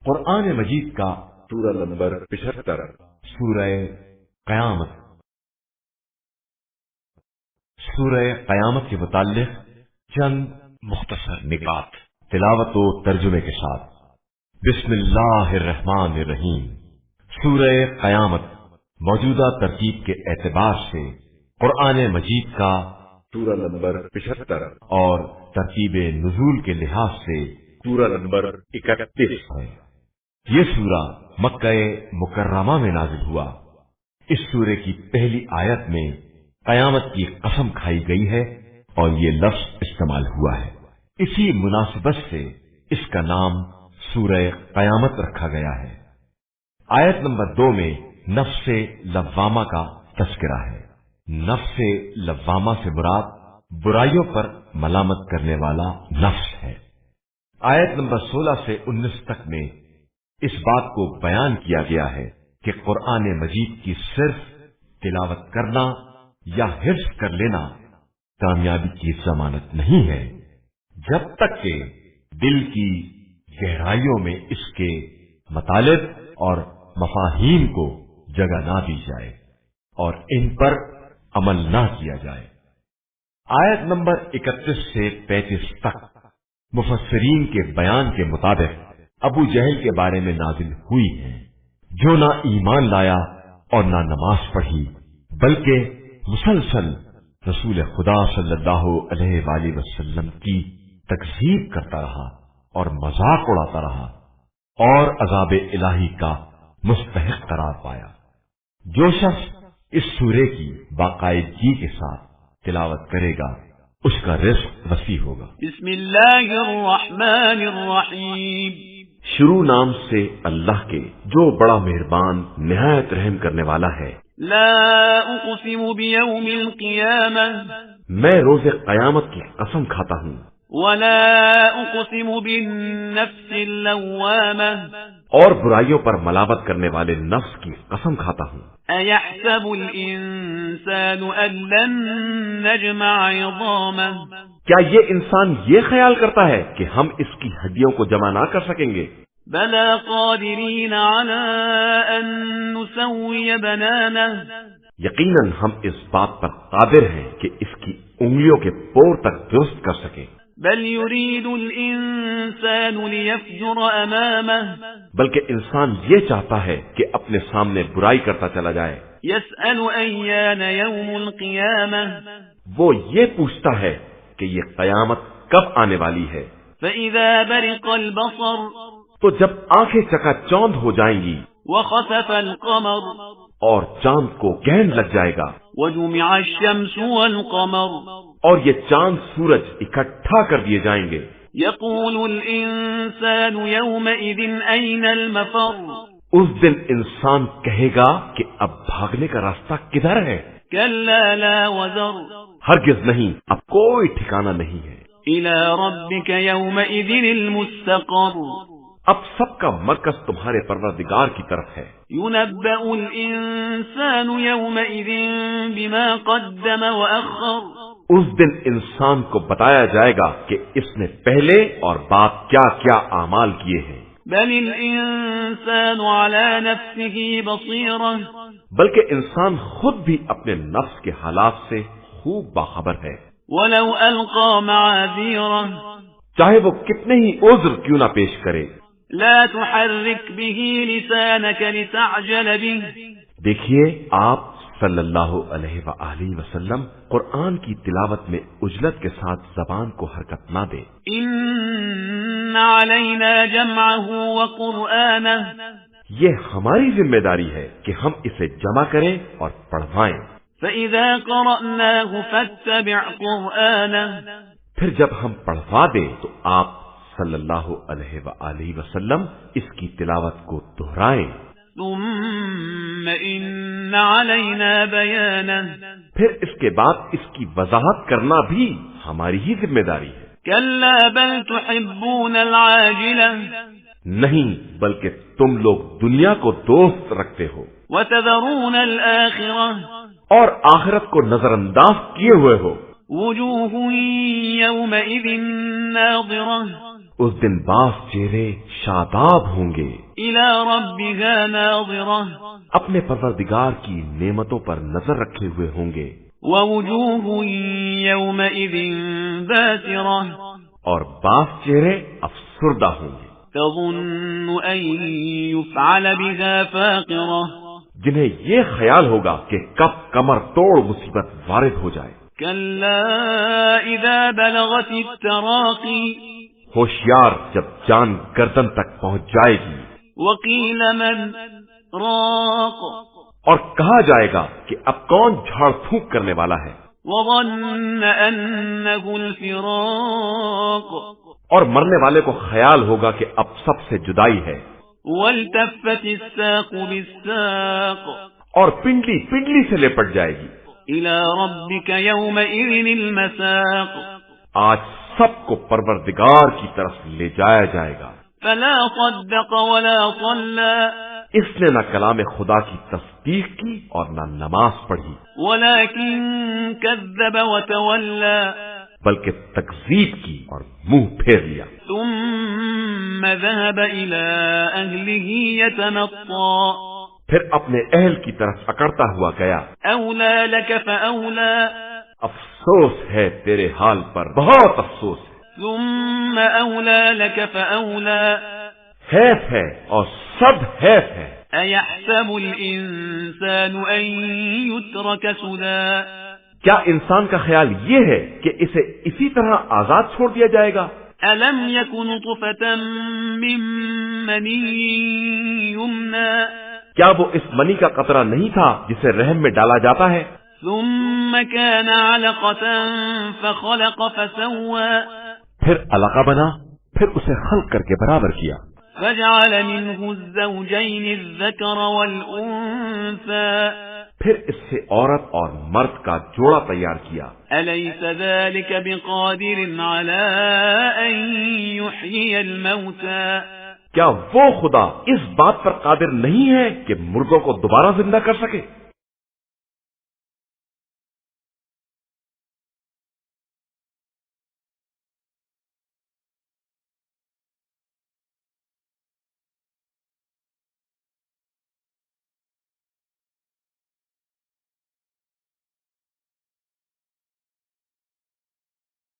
قرآن مجید کا سورہ نمبر 75 سورہ قیامت۔ سورہ قیامت کے متعلق چند مختصر نکات تلاوت و ترجمے کے ساتھ۔ بسم اللہ الرحمن الرحیم۔ سورہ قیامت موجودہ ترتیب کے اعتبار سے قرآن مجید کا سورہ نمبر 75 اور ترتیب نزول کے لحاظ سے سورہ نمبر 31 ہے۔ یہ سورہ مکہ مکرمہ میں نازل ہوا۔ اس سورے کی پہلی آیت میں قیامت کی قسم کھائی گئی ہے اور یہ لفظ استعمال ہوا ہے۔ اسی مناسبت سے اس کا نام سورہ قیامت رکھا گیا ہے۔ آیت نمبر 2 میں نفس لوامہ کا تذکرہ ہے۔ نفس لوامہ سے مراد برائیوں پر ملامت کرنے والا نفس ہے۔ آیت نمبر 16 سے 19 تک میں اس بات کو بیان کیا گیا ہے کہ قرآن مجید کی صرف تلاوت کرنا یا حفظ کر لینا کامیابی کی ضمانت نہیں ہے، جب تک کہ دل کی گہرائیوں میں اس کے مطالب اور مفاہیم کو جگہ نہ دی جائے اور ان پر عمل نہ کیا جائے۔ آیت نمبر 31 سے 35 تک مفسرین کے بیان کے مطابق ابو جہل کے بارے میں نازل ہوئی ہے، جو نہ ایمان لایا اور نہ نماز پڑھی، بلکہ مسلسل رسول خدا صلی اللہ علیہ وآلہ وسلم کی تکذیب کرتا رہا اور مذاق اڑاتا رہا اور عذاب الہی کا مستحق قرار پایا۔ جو شخص اس سورے کی باقاعدگی کے ساتھ تلاوت کرے گا اس کا رزق وسیع ہوگا۔ بسم اللہ الرحمن الرحیم۔ شروع نام سے اللہ کے جو بڑا مہربان نہایت رحم کرنے والا ہے۔ لا اقسم بیوم القیامہ، میں روز قیامت کی قسم کھاتا ہوں۔ ولا اقسم بالنفس اللوامہ، اور برائیوں پر ملامت کرنے والے نفس کی قسم کھاتا ہوں۔ ایحسب الانسان ان لن نجمع عظامہ، کیا یہ انسان یہ خیال کرتا ہے کہ ہم اس کی ہڈیوں کو جمع نہ کر سکیں گے؟ بلا قادرین علی ان نسوی بنانہ، یقیناً ہم اس بات پر قادر ہیں کہ اس کی انگلیوں کے پور تک درست کر سکیں۔ بل یرید الانسان لیفجر امامہ، بلکہ انسان یہ چاہتا ہے کہ اپنے سامنے برائی کرتا چلا جائے۔ یسأل ایان یوم القیامہ، وہ یہ پوچھتا ہے کہ یہ قیامت کب آنے والی ہے۔ فإذا برق البصر، تو جب آنکھیں چکا چوند ہو جائیں گی وخسف القمر، اور چاند کو گہن لگ جائے گا، وجمع الشمس والقمر، اور یہ چاند سورج اکٹھا کر دیے جائیں گے۔ يقول الانسان يومئذ اين المفر، اس دن انسان کہے گا کہ اب بھاگنے کا راستہ کدھر ہے؟ كلا لا وزر، ہرگز نہیں، اب کوئی ٹھکانہ نہیں ہے۔ الى ربك يومئذ المستقر، اب سب کا مرکز تمہارے پروردگار کی طرف ہے۔ ينبأ الانسان يومئذ بما قدم واخر، اس دن انسان کو بتایا جائے گا کہ اس نے پہلے اور بعد کیا کیا اعمال کیے ہیں۔ بل الانسان على نفسه بصيرة، بلکہ انسان خود بھی اپنے نفس کے حالات سے خوب باخبر ہے۔ ولو القى معاذيرة، چاہے وہ کتنے ہی عذر کیوں نہ پیش کرے۔ لا تحرك به لسانك لتعجل به، دیکھیے آپ صلی اللہ علیہ وآلہ وسلم قرآن کی تلاوت میں عجلت کے ساتھ زبان کو حرکت نہ دے۔ ان علينا جمعه وقرآنه، یہ ہماری ذمہ داری ہے کہ ہم اسے جمع کریں اور پڑھوائیں۔ فإذا قرأناه فاتبع قرآنه، پھر جب ہم پڑھوا دیں تو آپ صلی اللہ علیہ وآلہ وسلم اس کی تلاوت کو دہرائیں۔ ثم ان علينا بيانه، پھر اس کے بعد اس کی وضاحت کرنا بھی ہماری ہی ذمہ داری ہے۔ كلا بل تحبون العاجلة، نہیں بلکہ تم لوگ دنیا کو دوست رکھتے ہو وتذرون الآخرة، اور آخرت کو نظر انداز کیے ہوئے ہو۔ وجوه يومئذ ناظرة، اس دن بعض چہرے شاداب ہوں گے، إلى ربها ناظرة اپنے پروردگار کی نعمتوں پر نظر رکھے ہوئے ہوں گے، ووجوه يومئذ باسرة اور بعض چہرے افسردہ ہوں گے، تظن أن يفعل بها فاقرة جنہیں یہ خیال ہوگا کہ کب کمر توڑ مصیبت وارد ہو جائے۔ كلا إذا بلغت التراقي ہوشیار جب جان گردن تک پہنچ جائے گی، وقيل من راق اور کہا جائے گا کہ اب کون جھاڑ پھونک کرنے والا ہے، وظن أنه الفراق اور مرنے والے کو خیال ہوگا کہ اب سب سے جدائی ہے، والتفت الساق بالساق اور پنڈلی پنڈلی سے لپٹ جائے گی۔ إلى ربك يومئذ المساق آج سب کو پروردگار کی طرف لے جایا جائے گا۔ فلا صدق ولا صلى اس نے نہ کلام خدا کی تصدیق کی اور نہ نماز پڑھی، ولكن كذب وتولى بلکہ تکذیب کی اور منہ پھیر لیا۔ ثم ذهب إلى أهله يتمطى پھر اپنے اہل کی طرف اکڑتا ہوا گیا۔ أولى لك فأولى افسوس ہے تیرے حال پر، بہت افسوس ہے، ثم أولى لك فأولى حیف ہے اور سب حیف ہے۔ أيحسب الإنسان أن يترك سدى کیا انسان کا خیال یہ ہے کہ اسے اسی طرح آزاد چھوڑ دیا جائے گا؟ ألم يكن نطفة من مني يمنى کیا وہ اس منی کا قطرہ نہیں تھا جسے رحم میں ڈالا جاتا ہے؟ ثم كان علقة فخلق فسوى پھر علقہ بنا، پھر اسے خلق کر کے برابر کیا، فجعل منه الزوجين الذكر والأنثى پھر اس سے عورت اور مرد کا جوڑا تیار کیا۔ أليس ذلك بقادر على أن يحيي الموتى کیا وہ خدا اس بات پر قادر نہیں ہے کہ مردوں کو دوبارہ زندہ کر سکے؟